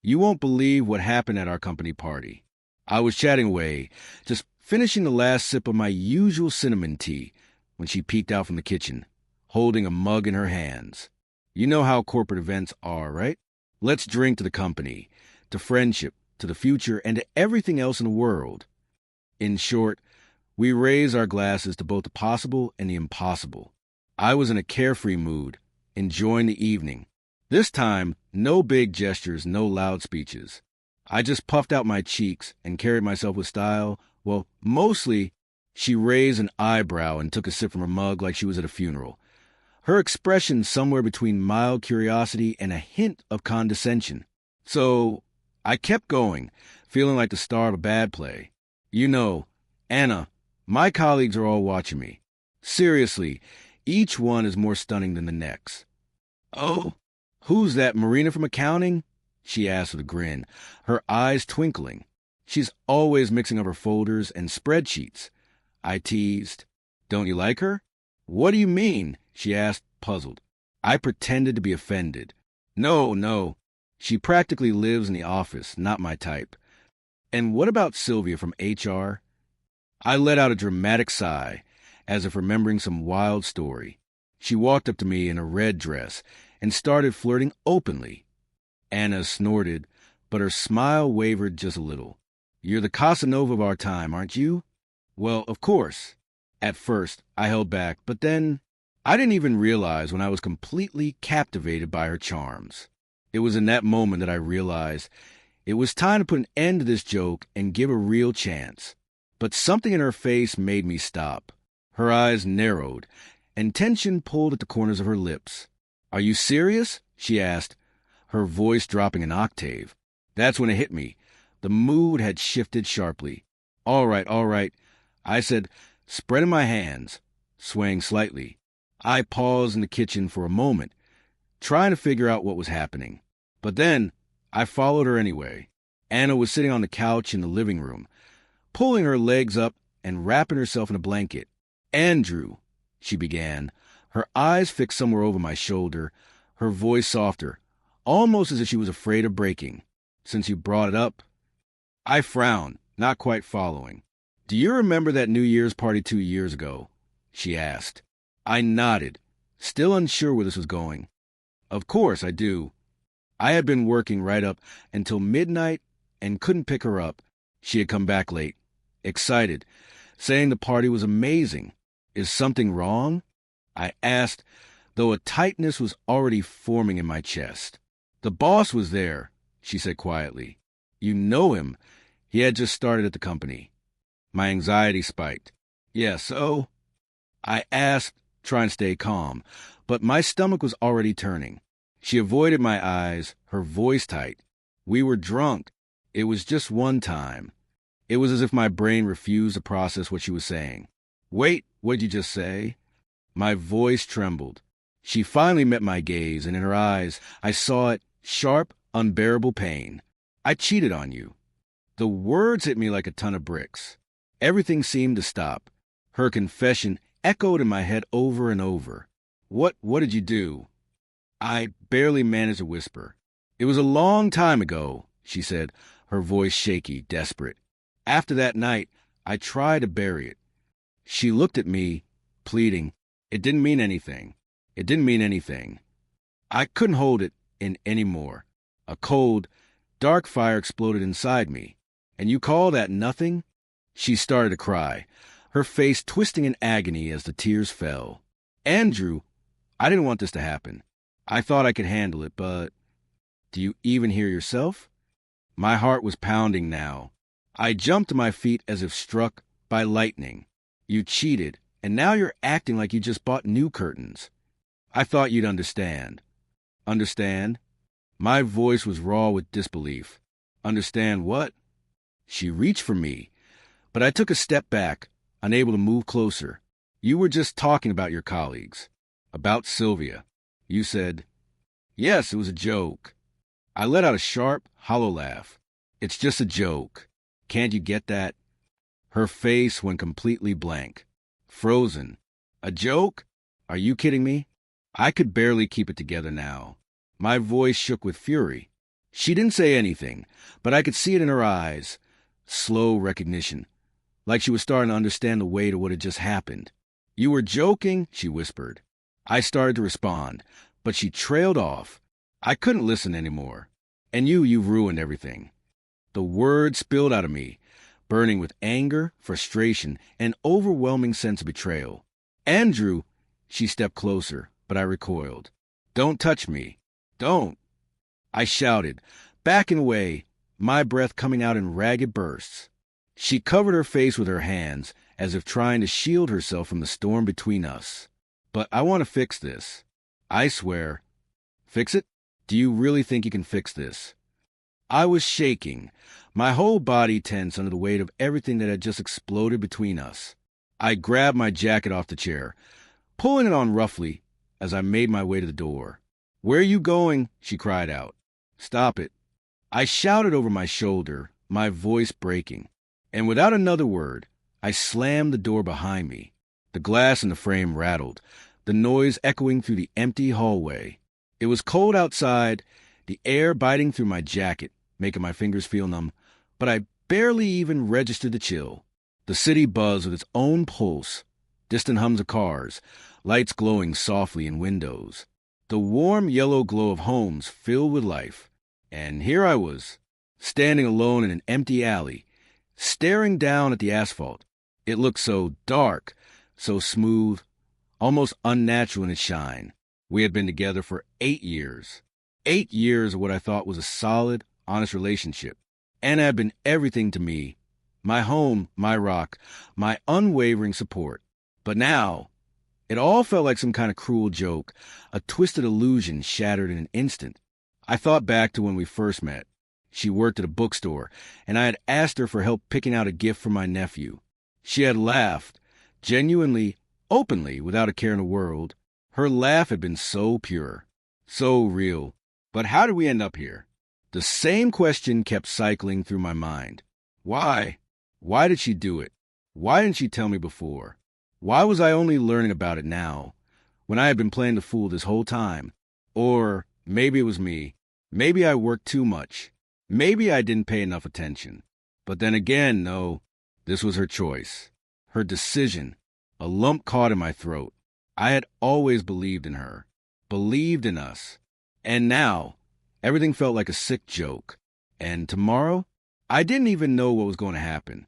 You won't believe what happened at our company party. I was chatting away, just finishing the last sip of my usual cinnamon tea, when she peeked out from the kitchen, holding a mug in her hands. You know how corporate events are, right? Let's drink to the company, to friendship, to the future, and to everything else in the world. In short, we raise our glasses to both the possible and the impossible. I was in a carefree mood, enjoying the evening. This time, no big gestures, no loud speeches. I just puffed out my cheeks and carried myself with style. Well, mostly, she raised an eyebrow and took a sip from her mug like she was at a funeral. Her expression somewhere between mild curiosity and a hint of condescension. So, I kept going, feeling like the star of a bad play. You know, Anna, my colleagues are all watching me. Seriously, each one is more stunning than the next. Oh, who's that, Marina from accounting? She asked with a grin, her eyes twinkling. She's always mixing up her folders and spreadsheets. I teased. Don't you like her? What do you mean? She asked, puzzled. I pretended to be offended. No. She practically lives in the office, not my type. And what about Sylvia from HR? I let out a dramatic sigh, as if remembering some wild story. She walked up to me in a red dress and started flirting openly. Anna snorted, but her smile wavered just a little. You're the Casanova of our time, aren't you? Well, of course. At first, I held back, but then I didn't even realize when I was completely captivated by her charms. It was in that moment that I realized it was time to put an end to this joke and give a real chance. But something in her face made me stop. Her eyes narrowed, and tension pulled at the corners of her lips. Are you serious? She asked, her voice dropping an octave. That's when it hit me. The mood had shifted sharply. All right, I said, spreading my hands, swaying slightly. I paused in the kitchen for a moment, trying to figure out what was happening. But then, I followed her anyway. Anna was sitting on the couch in the living room, pulling her legs up and wrapping herself in a blanket. Andrew, she began, her eyes fixed somewhere over my shoulder, her voice softer, almost as if she was afraid of breaking. Since you brought it up, I frowned, not quite following. Do you remember that New Year's party 2 years ago? She asked. I nodded, still unsure where this was going. Of course I do. I had been working right up until midnight and couldn't pick her up. She had come back late, excited, saying the party was amazing. Is something wrong? I asked, though a tightness was already forming in my chest. The boss was there, she said quietly. You know him. He had just started at the company. My anxiety spiked. Yeah, so? I asked, trying to stay calm, but my stomach was already turning. She avoided my eyes, her voice tight. We were drunk. It was just one time. It was as if my brain refused to process what she was saying. Wait, what'd you just say? My voice trembled. She finally met my gaze, and in her eyes, I saw it, sharp, unbearable pain. I cheated on you. The words hit me like a ton of bricks. Everything seemed to stop. Her confession echoed in my head over and over. What did you do? I barely managed a whisper. It was a long time ago, she said, her voice shaky, desperate. After that night, I tried to bury it. She looked at me, pleading. It didn't mean anything. It didn't mean anything. I couldn't hold it in any more. A cold, dark fire exploded inside me. And you call that nothing? She started to cry, her face twisting in agony as the tears fell. Andrew, I didn't want this to happen. I thought I could handle it, but... Do you even hear yourself? My heart was pounding now. I jumped to my feet as if struck by lightning. You cheated, and now you're acting like you just bought new curtains. I thought you'd understand. Understand? My voice was raw with disbelief. Understand what? She reached for me, but I took a step back, unable to move closer. You were just talking about your colleagues. About Sylvia. You said, yes, it was a joke. I let out a sharp, hollow laugh. It's just a joke. Can't you get that? Her face went completely blank. Frozen. A joke? Are you kidding me? I could barely keep it together now. My voice shook with fury. She didn't say anything, but I could see it in her eyes. Slow recognition, like she was starting to understand the weight of what had just happened. "You were joking," she whispered. I started to respond, but she trailed off. I couldn't listen anymore. "And you've ruined everything." The words spilled out of me, burning with anger, frustration, and overwhelming sense of betrayal. "Andrew," she stepped closer, but I recoiled. "Don't touch me. Don't." I shouted, backing away, my breath coming out in ragged bursts. She covered her face with her hands, as if trying to shield herself from the storm between us. "But I want to fix this. I swear." "Fix it? Do you really think you can fix this?" I was shaking, my whole body tense under the weight of everything that had just exploded between us. I grabbed my jacket off the chair, pulling it on roughly as I made my way to the door. "Where are you going?" she cried out. "Stop it." I shouted over my shoulder, my voice breaking, and without another word, I slammed the door behind me. The glass in the frame rattled, the noise echoing through the empty hallway. It was cold outside, the air biting through my jacket, making my fingers feel numb, but I barely even registered the chill. The city buzzed with its own pulse, distant hums of cars, lights glowing softly in windows, the warm yellow glow of homes filled with life. And here I was, standing alone in an empty alley, staring down at the asphalt. It looked so dark, so smooth, almost unnatural in its shine. We had been together for 8 years. 8 years of what I thought was a solid, honest relationship. Anna had been everything to me. My home, my rock, my unwavering support. But now, it all felt like some kind of cruel joke, a twisted illusion shattered in an instant. I thought back to when we first met. She worked at a bookstore, and I had asked her for help picking out a gift for my nephew. She had laughed, genuinely, openly, without a care in the world. Her laugh had been so pure, so real. But how did we end up here? The same question kept cycling through my mind. Why? Why did she do it? Why didn't she tell me before? Why was I only learning about it now, when I had been playing the fool this whole time? Or maybe it was me. Maybe I worked too much. Maybe I didn't pay enough attention. But then again, no, this was her choice, her decision. A lump caught in my throat. I had always believed in her, believed in us. And now, everything felt like a sick joke. And tomorrow, I didn't even know what was going to happen.